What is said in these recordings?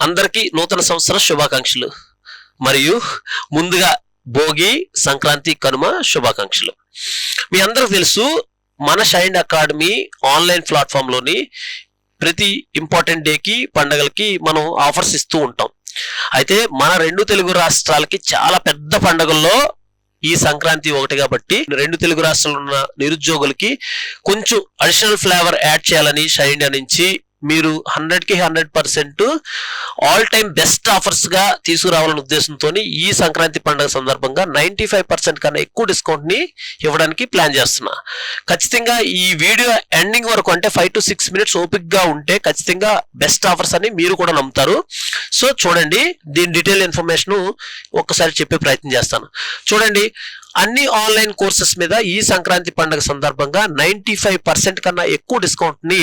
అందరికీ నూతన సంవత్సర శుభాకాంక్షలు మరియు ముందుగా భోగి సంక్రాంతి కనుమ శుభాకాంక్షలు. మీ అందరికీ తెలుసు మన షైన్ అకాడమీ ఆన్లైన్ ప్లాట్ఫామ్ లోని ప్రతి ఇంపార్టెంట్ డేకి పండగలకి మనం ఆఫర్స్ ఇస్తూ ఉంటాం. అయితే మన రెండు తెలుగు రాష్ట్రాలకి చాలా పెద్ద పండగల్లో ఈ సంక్రాంతి ఒకటి కాబట్టి రెండు తెలుగు రాష్ట్రాల్లో ఉన్న నిరుద్యోగులకి కొంచెం అడిషనల్ ఫ్లేవర్ యాడ్ చేయాలని షైన్ ఇండియా నుంచి మీరు 100కి 100% ఆల్ టైమ్ బెస్ట్ ఆఫర్స్ గా తీసుకురావాలనే ఉద్దేశంతో ఈ సంక్రాంతి పండుగ సందర్భంగా 95% కన్నా ఎక్కువ డిస్కౌంట్ ని ఇవ్వడానికి ప్లాన్ చేస్తున్నా. ఖచ్చితంగా ఈ వీడియో ఎండింగ్ వరకు అంటే 5 to 6 minutes ఓపిక్ గా ఉంటే ఖచ్చితంగా బెస్ట్ ఆఫర్స్ అని మీరు కూడా నమ్ముతారు. సో చూడండి, దీని డీటెయిల్ ఇన్ఫర్మేషన్ ఒక్కసారి చెప్పే ప్రయత్నం చేస్తాను. చూడండి, అన్ని ఆన్లైన్ కోర్సెస్ మీద ఈ సంక్రాంతి పండుగ సందర్భంగా 95% కన్నా ఎక్కువ డిస్కౌంట్ ని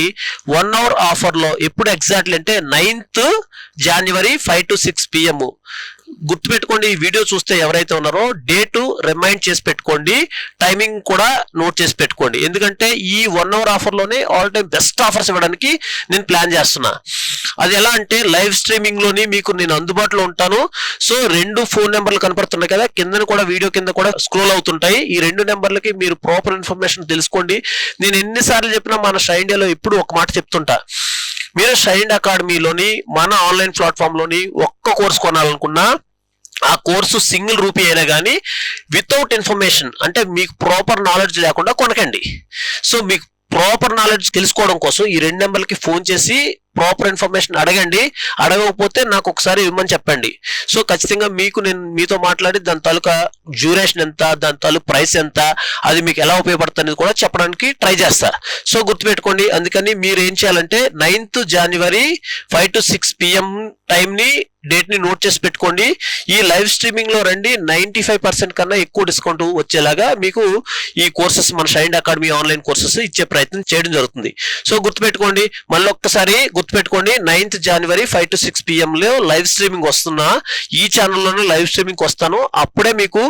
1 hour ఆఫర్ లో ఎప్పుడు ఎగ్జాక్ట్లీ అంటే 9th January 5 to 6 PM. గుర్తుపెట్టుకోండి, ఈ వీడియో చూస్తే ఎవరైతే ఉన్నారో డేటు రిమైండ్ చేసి పెట్టుకోండి, టైమింగ్ కూడా నోట్ చేసి పెట్టుకోండి. ఎందుకంటే ఈ 1 hour ఆఫర్ లోనే ఆల్ టైమ్ బెస్ట్ ఆఫర్స్ ఇవ్వడానికి నేను ప్లాన్ చేస్తున్నా. అది ఎలా అంటే లైవ్ స్ట్రీమింగ్ లోని మీకు నేను అందుబాటులో ఉంటాను. సో 2 ఫోన్ నెంబర్లు కనపడుతున్నాయి కదా, కింద కూడా వీడియో కింద కూడా స్క్రోల్ అవుతుంటాయి. ఈ 2 నెంబర్లకి మీరు ప్రాపర్ ఇన్ఫర్మేషన్ తెలుసుకోండి. నేను ఎన్నిసార్లు చెప్పినా మన షైన్ ఇండియాలో ఎప్పుడు ఒక మాట చెప్తుంటా, మీరు షైన్ అకాడమీలోని మన ఆన్లైన్ ప్లాట్ఫామ్ లోని ఒక్క కోర్స్ కొనాలనుకున్నా ఆ కోర్సు సింగిల్ రూపీ అయినా కానీ వితౌట్ ఇన్ఫర్మేషన్ అంటే మీకు ప్రాపర్ నాలెడ్జ్ లేకుండా కొనకండి. సో మీకు ప్రాపర్ నాలెడ్జ్ తెలుసుకోవడం కోసం ఈ 2 నెంబర్లకి ఫోన్ చేసి ప్రాపర్ ఇన్ఫర్మేషన్ అడగండి. అడగకపోతే నాకు ఒకసారి ఇవ్వమని చెప్పండి. సో ఖచ్చితంగా నేను మీతో మాట్లాడి దాని తాలూకా డ్యూరేషన్ ఎంత, దాని తాలూకు ప్రైస్ ఎంత, అది మీకు ఎలా ఉపయోగపడుతుంది కూడా చెప్పడానికి ట్రై చేస్తా. సో గుర్తుపెట్టుకోండి, అందుకని మీరు ఏం చేయాలంటే 9th January 5 to 6 PM టైంని డేట్ ని నోట్ చేసి పెట్టుకోండి. ఈ లైవ్ స్ట్రీమింగ్ లో రండి, 95% కన్నా ఎక్కువ డిస్కౌంట్ వచ్చేలాగా మీకు ఈ కోర్సెస్ మన షైన్ అకాడమీ ఆన్లైన్ కోర్సెస్ ఇచ్చే ప్రయత్నం చేయడం జరుగుతుంది. సో గుర్తుపెట్టుకోండి, మళ్ళీ ఒక్కసారి గుర్తుపెట్టుకోండి, 9th January 5 to 6 PM లో లైవ్ స్ట్రీమింగ్ వస్తున్నా. ఈ ఛానల్లోనే లైవ్ స్ట్రీమింగ్ వస్తాను. అప్పుడే మీకు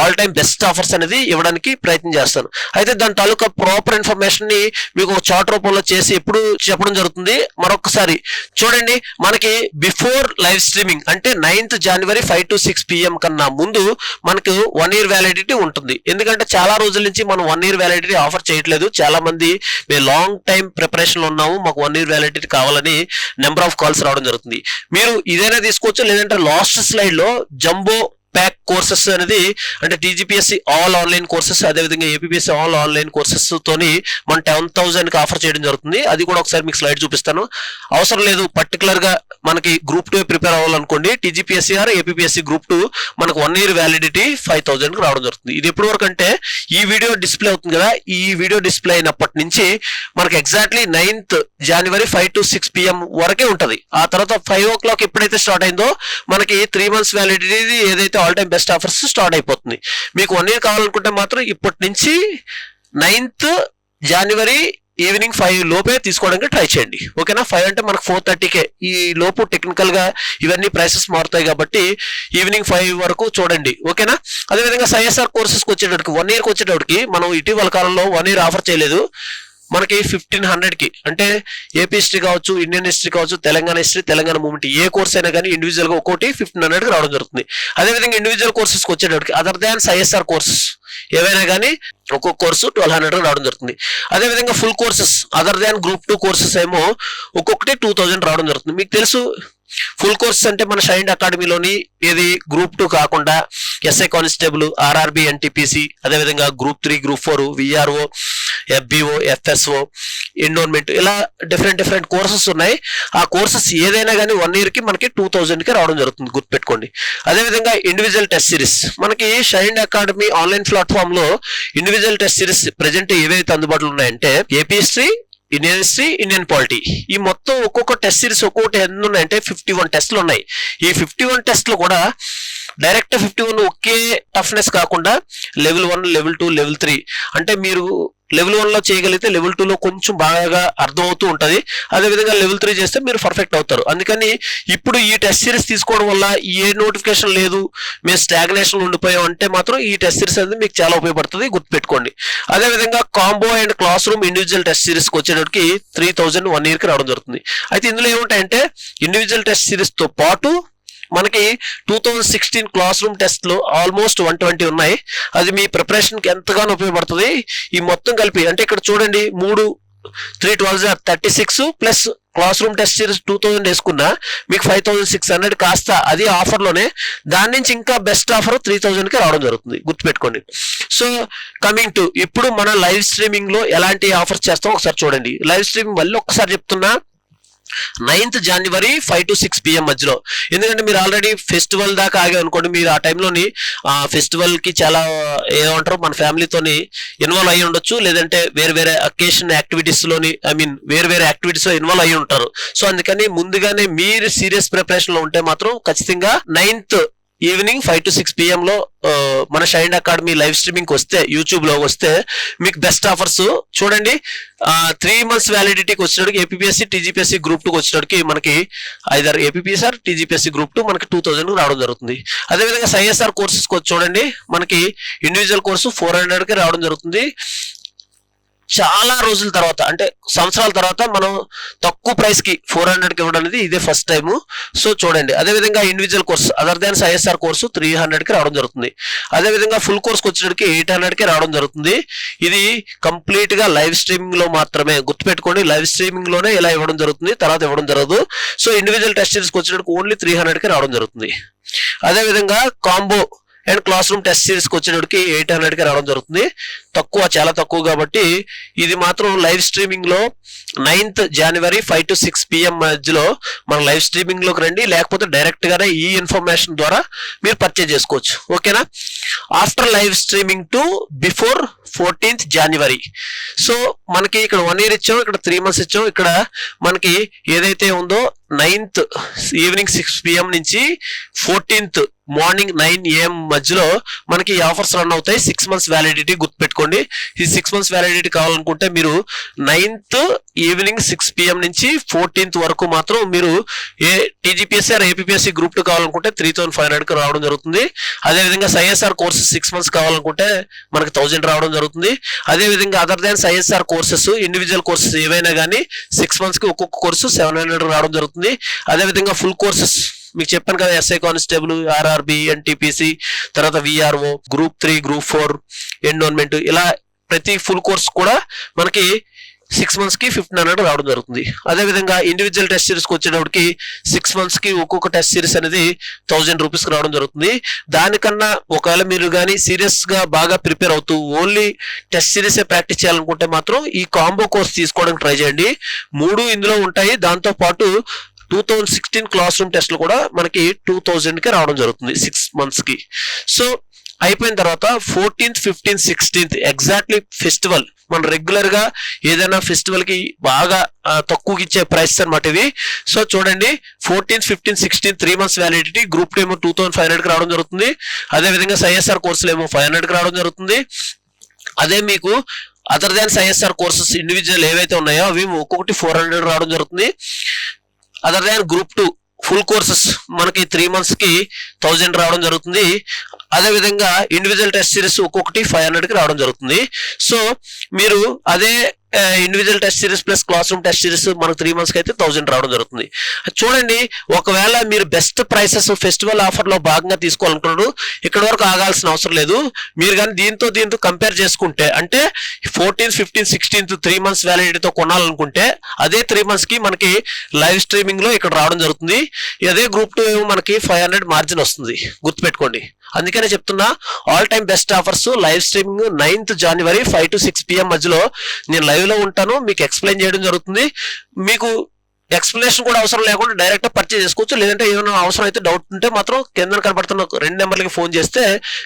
ఆల్ టైమ్ బెస్ట్ ఆఫర్స్ అనేది ఇవ్వడానికి ప్రయత్నం చేస్తాను. అయితే దాని తాలూకా ప్రాపర్ ఇన్ఫర్మేషన్ ని మీకు ఒక చార్ట్ రూపంలో చేసి ఎప్పుడు చెప్పడం జరుగుతుంది. మరొకసారి చూడండి, మనకి బిఫోర్ లైవ్ స్ట్రీమింగ్ అంటే 9th January 5 to 6 PM కన్నా ముందు మనకు 1 year వ్యాలిడిటీ ఉంటుంది. ఎందుకంటే చాలా రోజుల నుంచి మనం 1 year వ్యాలిడిటీ ఆఫర్ చేయట్లేదు. చాలా మంది మేము లాంగ్ టైం ప్రిపరేషన్ లో ఉన్నాము, మాకు 1 year వ్యాలిడిటీ కావాలని నెంబర్ ఆఫ్ కాల్స్ రావడం జరుగుతుంది. మీరు ఇదైనా తీసుకోవచ్చు, లేదంటే లాస్ట్ స్లైడ్ లో జంబో ప్యాక్ కోర్సెస్ అనేది అంటే టీజీపీఎస్సీ ఆల్ ఆన్లైన్ కోర్సెస్, అదేవిధంగా ఏపీపీఎస్సీ ఆల్ ఆన్లైన్ కోర్సెస్ తోని మన 10,000 కి ఆఫర్ చేయడం జరుగుతుంది. అది కూడా ఒకసారి మీకు స్లైడ్ చూపిస్తాను. అవసరం లేదు, పర్టికులర్ గా మనకి గ్రూప్ 2 ప్రిపేర్ అవ్వాలనుకోండి, టీజీపీఎస్సీ ఆర్ ఏపీపీఎస్సీ గ్రూప్ 2 మనకు 1 year వ్యాలిడిటీ 5,000 కి రావడం జరుగుతుంది. ఇది ఎప్పటి వరకు అంటే ఈ వీడియో డిస్ప్లే అవుతుంది కదా, ఈ వీడియో డిస్ప్లే అయినప్పటి నుంచి మనకి exactly 9th January 5 to 6 PM వరకే ఉంటది. ఆ తర్వాత 5 o'clock ఎప్పుడైతే స్టార్ట్ అయిందో మనకి 3 months వ్యాలిడిటీ ఏదైతే all time best offers start అయిపోతుంది. మీకు 1 year కావాలనుకుంటే మాత్రం ఇప్పటి నుంచి 9th January ఈవినింగ్ 5 లోపే తీసుకోవడానికి ట్రై చేయండి. ఓకేనా? 5 అంటే మనకు 4:30కే. ఈ లోపు టెక్నికల్ గా ఇవన్నీ ప్రైసెస్ మారుతాయి కాబట్టి ఈవినింగ్ 5 వరకు చూడండి. ఓకేనా? అదేవిధంగా సిఎస్ఆర్ కోర్సెస్కి వచ్చేటప్పటికి 1 year వచ్చేటప్పటికి మనం ఇటీవల కాలంలో 1 year ఆఫర్ చేయలేదు. మనకి 1500కి అంటే ఏపీ హిస్టరీ కావచ్చు, ఇండియన్ హిస్టరీ కావచ్చు, తెలంగాణ హిస్టరీ, తెలంగాణ మూవ్మెంట్ ఏ కోర్స్ అయినా కానీ ఇండివిజువల్ గా ఒక్కోటి 1500కి రావడం జరుగుతుంది. అదేవిధంగా ఇండివిజువల్ కోర్సెస్కి వచ్చేటప్పటికి అదర్ దాన్ సిఎస్ఆర్ కోర్సెస్ ఏవైనా కానీ ఒక్కొక్క కోర్సు 1200 రావడం జరుగుతుంది. అదేవిధంగా full courses other than group 2 courses ఏమో ఒక్కొక్కటి 2000 రావడం జరుగుతుంది. మీకు తెలుసు ఫుల్ కోర్సెస్ అంటే మన షైన్ అకాడమీలోని ఏది గ్రూప్ 2 కాకుండా ఎస్ఐ కానిస్టేబుల్, ఆర్ఆర్బి, ఎన్టీపీసీ, అదేవిధంగా group 3, group 4, VRO, FBO, FSO, endowment, ఇలా డిఫరెంట్ కోర్సెస్ ఉన్నాయి. ఆ కోర్సెస్ ఏదైనా కానీ 1 year కి మనకి 2000 కి రావడం జరుగుతుంది. గుర్తుపెట్టుకోండి. అదేవిధంగా ఇండివిజువల్ టెస్ట్ సిరీస్ మనకి షైన్ అకాడమీ ఆన్లైన్ ప్లాట్ఫామ్ లో ఇండివిజువల్ టెస్ట్ సిరీస్ ప్రెజెంట్ ఏవైతే అందుబాటులో ఉన్నాయంటే AP history, Indian history, Indian polity, ఈ మొత్తం ఒక్కొక్క టెస్ట్ సిరీస్ ఒక్కొక్కటి ఎన్ని ఉన్నాయంటే 51 టెస్ట్లు ఉన్నాయి. ఈ 51 టెస్ట్లు కూడా డైరెక్ట్ 51 ఒకే టఫ్నెస్ కాకుండా లెవెల్ 1, లెవెల్ 2, లెవెల్ 3 అంటే మీరు లెవెల్ 1 లో చేయగలిగితే లెవెల్ 2 లో కొంచెం బాగా అర్థం అవుతూ ఉంటుంది. అదేవిధంగా లెవెల్ 3 చేస్తే మీరు పర్ఫెక్ట్ అవుతారు. అందుకని ఇప్పుడు ఈ టెస్ట్ సిరీస్ తీసుకోవడం వల్ల ఏ నోటిఫికేషన్ లేదు, మేము స్టాగ్నేషన్ ఉండిపోయాం అంటే మాత్రం ఈ టెస్ట్ సిరీస్ అనేది మీకు చాలా ఉపయోగపడుతుంది, గుర్తుపెట్టుకోండి. అదేవిధంగా combo and class room individual test సిరీస్కి వచ్చేటప్పటికి 3000 1 ఇయర్కి రావడం జరుగుతుంది. అయితే ఇందులో ఏముంటాయంటే ఇండివిజువల్ టెస్ట్ సిరీస్తో పాటు మనకి 2016 క్లాస్ రూమ్ టెస్ట్లు ఆల్మోస్ట్ 120 ఉన్నాయి. అది మీ ప్రిపరేషన్కి ఎంతగానో ఉపయోగపడుతుంది. ఈ మొత్తం కలిపి అంటే ఇక్కడ చూడండి 3 plus class room test series 2000 వేసుకున్నా మీకు 5600 కాస్త అది ఆఫర్లోనే, దాని నుంచి ఇంకా బెస్ట్ ఆఫర్ 3000కి రావడం జరుగుతుంది, గుర్తుపెట్టుకోండి. సో కమింగ్ టు ఇప్పుడు మన లైవ్ స్ట్రీమింగ్ లో ఎలాంటి ఆఫర్స్ చేస్తాం ఒకసారి చూడండి. లైవ్ స్ట్రీమింగ్ మళ్ళీ ఒక్కసారి చెప్తున్నా, 9th January 5 to 6 PM మధ్యలో. ఎందుకంటే మీరు ఆల్రెడీ ఫెస్టివల్ దాకా ఆగే అనుకోండి, మీరు ఆ టైంలోని ఫెస్టివల్ కి చాలా ఏమంటారు మన ఫ్యామిలీతోని ఇన్వాల్వ్ అయ్యి ఉండొచ్చు, లేదంటే వేరే వేరే అకేషన్ యాక్టివిటీస్ లోని వేరే వేరే యాక్టివిటీస్ లో ఇన్వాల్వ్ అయ్యి ఉంటారు. సో అందుకని ముందుగానే మీరు సీరియస్ ప్రిపరేషన్ లో ఉంటే మాత్రం ఖచ్చితంగా 9th ఈవినింగ్ 5 to 6 PM లో మన షైన్ అకాడమీ లైవ్ స్ట్రీమింగ్ వస్తే యూట్యూబ్ లో వస్తే మీకు బెస్ట్ ఆఫర్స్ చూడండి. 3 months వ్యాలిడిటీకి వచ్చేటికి ఏపీఎస్సి టీజీపీఎస్సి గ్రూప్ 2 వచ్చేటికి మనకి either APSC or TGPSC group 2 మనకి 2000 రావడం జరుగుతుంది. అదేవిధంగా ఐఎస్ఆర్ కోర్సెస్ చూడండి, మనకి ఇండివిజువల్ కోర్సు 400కి రావడం జరుగుతుంది. చాలా రోజుల తర్వాత అంటే సంవత్సరాల తర్వాత మనం తక్కువ ప్రైస్ కి 400కి ఇవ్వడం అనేది ఇదే ఫస్ట్ టైం. సో చూడండి. అదేవిధంగా individual course other than ISR course 300కి రావడం జరుగుతుంది. అదేవిధంగా ఫుల్ కోర్స్కి వచ్చేటికి 800కి రావడం జరుగుతుంది. ఇది కంప్లీట్ గా లైవ్ స్ట్రీమింగ్ లో మాత్రమే, గుర్తుపెట్టుకోండి. లైవ్ స్ట్రీమింగ్ లోనే ఇలా ఇవ్వడం జరుగుతుంది, తర్వాత ఇవ్వడం జరగదు. సో ఇండివిజువల్ టెస్ట్ సిరీస్కి వచ్చేటికి ఓన్లీ 300కి రావడం జరుగుతుంది. అదేవిధంగా combo and class room test సిరీస్కి వచ్చేటికి 800కి రావడం జరుగుతుంది. తక్కువ, చాలా తక్కువ కాబట్టి ఇది మాత్రం లైవ్ స్ట్రీమింగ్ లో 9th January 5 to 6 PM మధ్యలో మన లైవ్ స్ట్రీమింగ్ లోకి రండి, లేకపోతే డైరెక్ట్ గానే ఈ ఇన్ఫర్మేషన్ ద్వారా మీరు పర్చేజ్ చేసుకోవచ్చు. ఓకేనా? After live streaming to before 14th January. So మనకి ఇక్కడ 1 year ఇచ్చాం, ఇక్కడ 3 months ఇచ్చాం. ఇక్కడ మనకి ఏదైతే ఉందో 9th ఈవినింగ్ 6 PM నుంచి 14th మార్నింగ్ 9 AM మధ్యలో మనకి ఈ ఆఫర్స్ రన్ అవుతాయి. 6 months వ్యాలిడిటీ, గుర్తుపెట్టుకోండి. ఈ 6 months వ్యాలిడిటీ కావాలనుకుంటే మీరు 9th ఈవినింగ్ 6 PM నుంచి 14th వరకు మాత్రం మీరు టీజీపీఎస్సీ ఆర్ ఏపీఎస్సీ గ్రూప్ 2 కావాలనుకుంటే 3500కి రావడం జరుగుతుంది. అదేవిధంగా ఐఎస్ఆర్ కోర్సెస్ 6 months కావాలనుకుంటే మనకి 1000 రావడం జరుగుతుంది. అదేవిధంగా other than ISR courses individual courses ఏవైనా కానీ 6 months కి ఒక్కొక్క కోర్సు 700 రావడం జరుగుతుంది. అదేవిధంగా ఫుల్ కోర్సెస్ మీకు చెప్పాను కదా, ఎస్ఐ కానిస్టేబుల్, ఆర్ఆర్బి, ఎన్టీపీసీ, తర్వాత విఆర్ఓ, గ్రూప్ 3, గ్రూప్ 4, ఎండోన్మెంట్, ఇలా ప్రతి ఫుల్ కోర్స్ కూడా మనకి 6 months కి 1500 రావడం జరుగుతుంది. అదేవిధంగా ఇండివిజువల్ టెస్ట్ సిరీస్కి వచ్చేటప్పటికి 6 months కి ఒక్కొక్క టెస్ట్ సిరీస్ అనేది 1000 రూపీస్కి రావడం జరుగుతుంది. దానికన్నా ఒకవేళ మీరు కానీ సీరియస్ గా బాగా ప్రిపేర్ అవుతూ ఓన్లీ టెస్ట్ సిరీస్ ప్రాక్టీస్ చేయాలనుకుంటే మాత్రం ఈ కాంబో కోర్స్ తీసుకోవడానికి ట్రై చేయండి. 3 ఇందులో ఉంటాయి. దాంతో పాటు 2016 క్లాస్ రూమ్ టెస్ట్లు కూడా మనకి 2000కి రావడం జరుగుతుంది 6 months కి. సో అయిపోయిన తర్వాత 14th, 15th, 16th exactly festival, మన రెగ్యులర్ గా ఏదైనా ఫెస్టివల్ కి బాగా తక్కువకి ఇచ్చే ప్రైస్ అన్నమాట ఇవి. సో చూడండి, 14th, 15th, 16th 3 months validity. Group 2 ఏమో 2500కి రావడం జరుగుతుంది. అదేవిధంగా ఐఎస్ఆర్ కోర్సులు ఏమో 500కి రావడం జరుగుతుంది. అదే మీకు other than ISR courses individual ఏవైతే ఉన్నాయో అవి ఒక్కొక్కటి 400 రావడం జరుగుతుంది. Other than group 2 full courses మనకి 3 months కి 1000 రావడం జరుగుతుంది. అదేవిధంగా ఇండివిజువల్ టెస్ట్ సిరీస్ ఒక్కొక్కటి 500కి రావడం జరుగుతుంది. సో మీరు అదే individual test series plus class room test series మనకు 3 months కి అయితే 1000 రావడం జరుగుతుంది. చూడండి, ఒకవేళ మీరు బెస్ట్ ప్రైసెస్ ఫెస్టివల్ ఆఫర్ లో భాగంగా తీసుకోవాలనుకున్నారు, ఇక్కడ వరకు ఆగాల్సిన అవసరం లేదు. మీరు కానీ దీంతో కంపేర్ చేసుకుంటే అంటే 14th, 15th, 16th 3 months వ్యాలిడిటీతో కొనాలనుకుంటే అదే 3 months కి మనకి లైవ్ స్ట్రీమింగ్ లో ఇక్కడ రావడం జరుగుతుంది. అదే గ్రూప్ 2 మనకి 500 మార్జిన్ వస్తుంది, గుర్తుపెట్టుకోండి. అందుకనే చెప్తున్నా, all time best offers live streaming 9th January 5 to 6 PM మధ్యలో నేను లైవ్ లో ఉంటాను, మీకు ఎక్స్ప్లెయిన్ చేయడం జరుగుతుంది. మీకు ఎక్స్ప్లెనేషన్ కూడా అవసరం లేకుండా డైరెక్ట్ పర్చేజ్ చేసుకోవచ్చు. లేదంటే ఏమైనా అవసరం అయితే డౌట్ ఉంటే మాత్రం కింద కనబడుతున్న 2 నెంబర్లకి ఫోన్ చేస్తే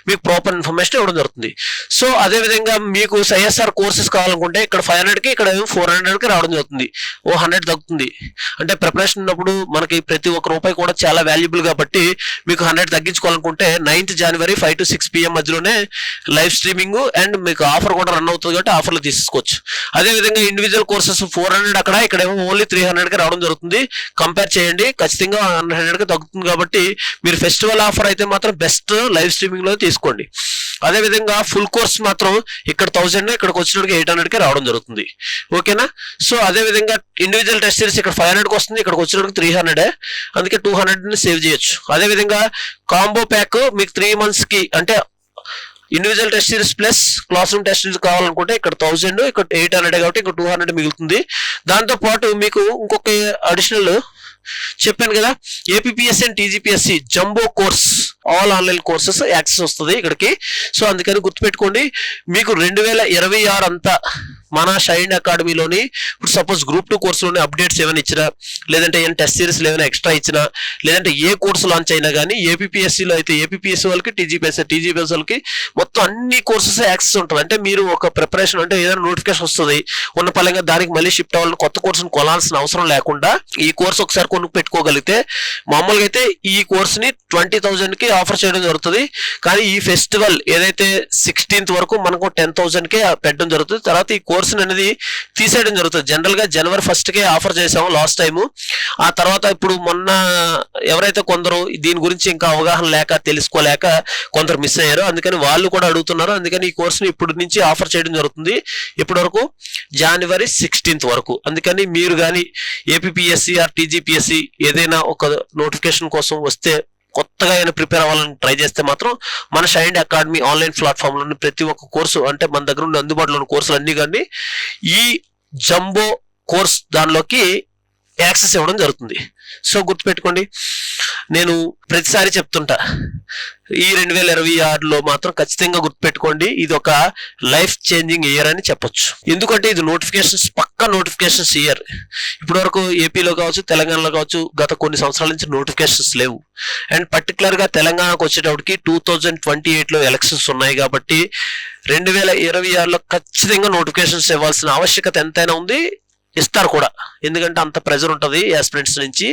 మీకు ప్రాపర్ ఇన్ఫర్మేషన్ ఇవ్వడం జరుగుతుంది. సో అదే విధంగా మీకు ఐఎస్ఆర్ కోర్సెస్ కావాలనుకుంటే ఇక్కడ 500కి ఇక్కడ 400కి రావడం జరుగుతుంది. 100 తగ్గుతుంది. అంటే ప్రిపరేషన్ ఉన్నప్పుడు మనకి ప్రతి ఒక్క రూపాయి కూడా చాలా వాల్యుబుల్ కాబట్టి మీకు 100 తగ్గించుకోవాలనుకుంటే 9th January 5 to 6 PM మధ్యలోనే లైవ్ స్ట్రీమింగ్ అండ్ మీకు ఆఫర్ కూడా రన్ అవుతుంది కాబట్టి ఆఫర్లు తీసుకోవచ్చు. అదే విధంగా ఇండివిజువల్ కోర్సెస్ 400 అక్కడ, ఇక్కడ ఏమో ఓన్లీ 300కి రావడం జరుగుతుంది. కంపేర్ చేయండి, ఖచ్చితంగా 100కి తగ్గుతుంది కాబట్టి మీరు ఫెస్టివల్ ఆఫర్ అయితే మాత్రం బెస్ట్ లైవ్ స్ట్రీమింగ్ లో తీసుకోండి. అదే విధంగా ఫుల్ కోర్స్ మాత్రం ఇక్కడ 1000 ఇక్కడికి వచ్చినట్టుగా 800కి రావడం జరుగుతుంది. ఓకేనా? సో అదే విధంగా ఇండివిజువల్ టెస్ట్ సిరీస్ ఇక్కడ 500కి వస్తుంది, ఇక్కడికి వచ్చినట్టుగా 300, అందుకే 200ని సేవ్ చేయొచ్చు. అదే విధంగా కాంబో ప్యాక్ మీకు 3 months కి అంటే individual test series plus class room test series కావాలనుకుంటే ఇక్కడ 1000, ఇక్కడ 800 కాబట్టి ఇక్కడ 200 మిగులుతుంది. దాంతో పాటు మీకు ఇంకొక అడిషనల్ చెప్పాను కదా, APPSC and TGPSC jumbo course all online courses access వస్తుంది ఇక్కడికి. సో అందుకని గుర్తుపెట్టుకోండి, మీకు 2026 అంతా మన షైన్ అకాడమీలోని ఇప్పుడు సపోజ్ గ్రూప్ 2 కోర్సులోని అప్డేట్స్ ఏమైనా ఇచ్చినా, లేదంటే ఏమైనా టెస్ట్ సిరీస్ ఏమైనా ఎక్స్ట్రా ఇచ్చినా, లేదంటే ఏ కోర్సు లాంచ్ అయినా కానీ ఏపీపీఎస్సీలో అయితే ఏపీపీఎస్సీ వాళ్ళకి, టీజీపీఎస్సీ వాళ్ళకి మొత్తం అన్ని కోర్సెస్ యాక్సెస్ ఉంటుంది. అంటే మీరు ఒక ప్రిపరేషన్ అంటే ఏదైనా నోటిఫికేషన్ వస్తుంది ఉన్న పరంగా దానికి మళ్ళీ షిఫ్ట్ అవ్వాలని కొత్త కోర్సును కొనాల్సిన అవసరం లేకుండా ఈ కోర్సు ఒకసారి కొనుక్కు పెట్టుకోగలిగితే, మామూలుగా అయితే ఈ కోర్సుని 20,000కి ఆఫర్ చేయడం జరుగుతుంది. కానీ ఈ ఫెస్టివల్ ఏదైతే 16th వరకు మనకు 10,000కే పెట్టడం జరుగుతుంది. తర్వాత ఈ కోర్సు అనేది తీసేయడం జరుగుతుంది. జనరల్ గా January 1st ఆఫర్ చేసాము లాస్ట్ టైము. ఆ తర్వాత ఇప్పుడు మొన్న ఎవరైతే కొందరు దీని గురించి ఇంకా అవగాహన లేక తెలుసుకోలేక కొందరు మిస్ అయ్యారు, అందుకని వాళ్ళు కూడా అడుగుతున్నారు. అందుకని ఈ కోర్సుని ఇప్పుడు నుంచి ఆఫర్ చేయడం జరుగుతుంది. ఇప్పటి వరకు January 16th వరకు. అందుకని మీరు కానీ ఏపీపీఎస్సీ ఆర్ టీజీపీఎస్సీ ఏదైనా ఒక నోటిఫికేషన్ కోసం వస్తే, కొత్తగా అయినా ప్రిపేర్ అవ్వాలని ట్రై చేస్తే మాత్రం మన షైన్ అకాడమీ ఆన్లైన్ ప్లాట్ఫామ్లోని ప్రతి ఒక్క కోర్సు అంటే మన దగ్గర ఉన్న అందుబాటులో ఉన్న కోర్సులు అన్ని కానీ ఈ జంబో కోర్స్ దానిలోకి యాక్సెస్ ఇవ్వడం జరుగుతుంది. సో గుర్తుపెట్టుకోండి, నేను ప్రతిసారి చెప్తుంటా, ఈ 2026లో మాత్రం ఖచ్చితంగా గుర్తుపెట్టుకోండి, ఇది ఒక లైఫ్ చేంజింగ్ ఇయర్ అని చెప్పొచ్చు. ఎందుకంటే ఇది నోటిఫికేషన్స్, పక్కా నోటిఫికేషన్స్ ఇయర్. ఇప్పటి వరకు ఏపీలో కావచ్చు, తెలంగాణలో కావచ్చు, గత కొన్ని సంవత్సరాల నుంచి నోటిఫికేషన్స్ లేవు. అండ్ పర్టికులర్ గా తెలంగాణకు వచ్చేటప్పటికి 2028లో ఎలక్షన్స్ ఉన్నాయి కాబట్టి 2026లో ఖచ్చితంగా నోటిఫికేషన్స్ ఇవ్వాల్సిన ఆవశ్యకత ఎంతైనా ఉంది. ఇస్తారు కూడా, ఎందుకంటే అంత ప్రెజర్ ఉంటుంది ఆస్పిరెంట్స్ నుంచి.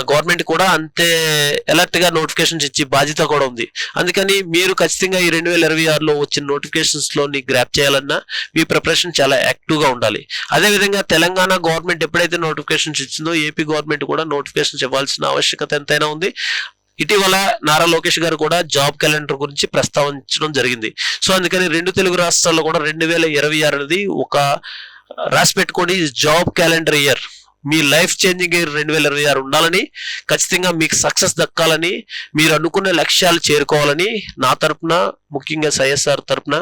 గవర్నమెంట్ కూడా అంతే అలర్ట్ గా నోటిఫికేషన్స్ ఇచ్చి బాధ్యత కూడా ఉంది. అందుకని మీరు ఖచ్చితంగా ఈ 2026లో వచ్చిన నోటిఫికేషన్స్ లో గ్రాప్ చేయాలన్నా మీ ప్రిపరేషన్ చాలా యాక్టివ్ గా ఉండాలి. అదే విధంగా తెలంగాణ గవర్నమెంట్ ఎప్పుడైతే నోటిఫికేషన్స్ ఇచ్చిందో ఏపీ గవర్నమెంట్ కూడా నోటిఫికేషన్స్ ఇవ్వాల్సిన ఆవశ్యకత ఎంతైనా ఉంది. ఇటీవల నారా లోకేష్ గారు కూడా జాబ్ క్యాలెండర్ గురించి ప్రస్తావించడం జరిగింది. సో అందుకని 2 తెలుగు రాష్ట్రాల్లో కూడా 2026 అనేది ఒక రాసి పెట్టుకోండి, జాబ్ క్యాలెండర్ ఇయర్. మీ లైఫ్ చేంజింగ్ ఇయర్ 2026 ఉండాలని, ఖచ్చితంగా మీకు సక్సెస్ దక్కాలని, మీరు అనుకున్న లక్ష్యాలు చేరుకోవాలని నా తరపున, ముఖ్యంగా ఐఎస్ఆర్ తరపున,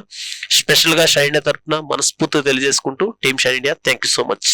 స్పెషల్ గా షైన్ ఇండియా తరపున మనస్ఫూర్తిగా తెలియజేసుకుంటూ team shine India thank you so much.